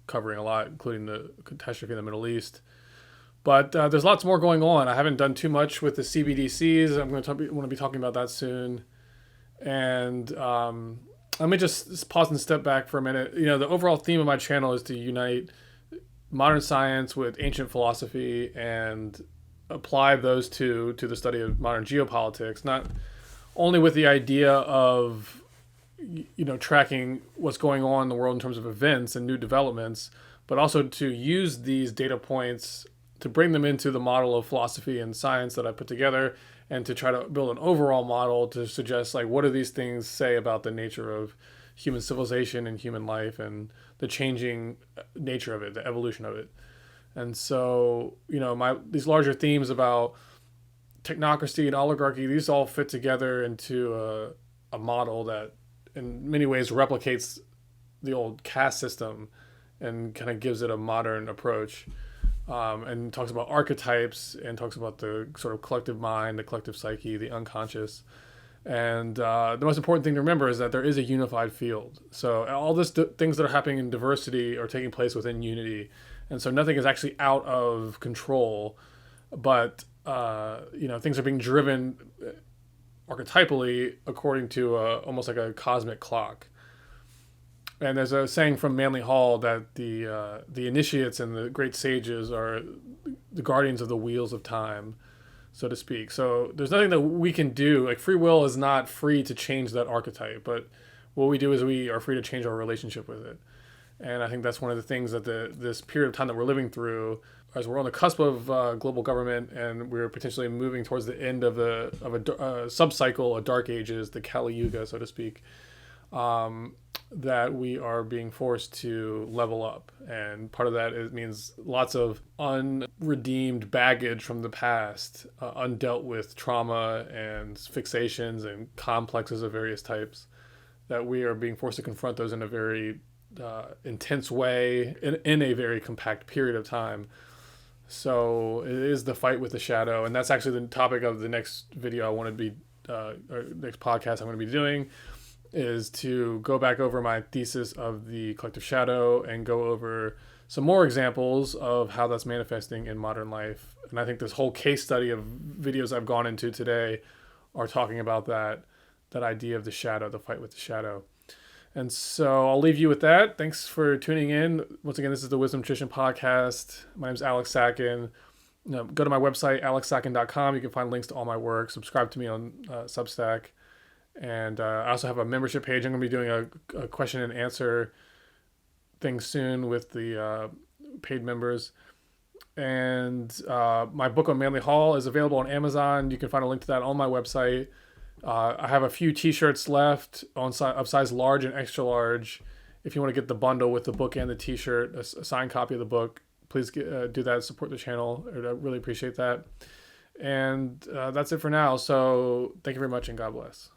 covering a lot, including the catastrophe in the Middle East. But there's lots more going on. I haven't done too much with the CBDCs. I'm going to want to be talking about that soon. And let me just pause and step back for a minute. The overall theme of my channel is to unite modern science with ancient philosophy and apply those two to the study of modern geopolitics, not only with the idea of, tracking what's going on in the world in terms of events and new developments, but also to use these data points to bring them into the model of philosophy and science that I put together, and to try to build an overall model to suggest, what do these things say about the nature of human civilization and human life and the changing nature of it, the evolution of it. And so, these larger themes about technocracy and oligarchy, these all fit together into a model that in many ways replicates the old caste system and kind of gives it a modern approach. And talks about archetypes and talks about the sort of collective mind, the collective psyche, the unconscious. And the most important thing to remember is that there is a unified field. So all this things that are happening in diversity are taking place within unity. And so nothing is actually out of control, but things are being driven archetypally according to almost like a cosmic clock. And there's a saying from Manly Hall that the initiates and the great sages are the guardians of the wheels of time, so to speak. So there's nothing that we can do. Like, free will is not free to change that archetype, but what we do is we are free to change our relationship with it. And I think that's one of the things that this period of time that we're living through, as we're on the cusp of global government, and we're potentially moving towards the end of a sub-cycle, a dark ages, the Kali Yuga, so to speak. That we are being forced to level up. And part of that means lots of unredeemed baggage from the past, undealt with trauma and fixations and complexes of various types, that we are being forced to confront those in a very intense way in a very compact period of time. So it is the fight with the shadow. And that's actually the topic of the next video I want to be, or next podcast I'm going to be doing, is to go back over my thesis of the collective shadow and go over some more examples of how that's manifesting in modern life. And I think this whole case study of videos I've gone into today are talking about that idea of the shadow, the fight with the shadow. And so I'll leave you with that. Thanks for tuning in. Once again, this is the Wisdom Nutrition Podcast. My name is Alex Sacken. Go to my website, alexsacken.com. You can find links to all my work. Subscribe to me on Substack. And I also have a membership page. I'm going to be doing a question and answer thing soon with the paid members. And my book on Manly Hall is available on Amazon. You can find a link to that on my website. I have a few t-shirts left of size large and extra large. If you want to get the bundle with the book and the t-shirt, a signed copy of the book, please do that. Support the channel. I really appreciate that. And that's it for now. So thank you very much, and God bless.